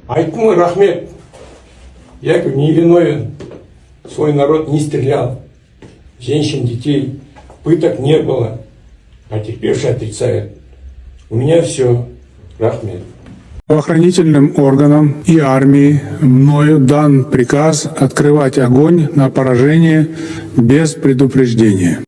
Айттым ғой, рахмет. Я говорю, не виновен. Свой народ не стрелял. Женщин, детей. Пыток не было. Потерпевший отрицает. У меня все. Рахмет. Правоохранительным органам и армии мною дан приказ открывать огонь на поражение без предупреждения.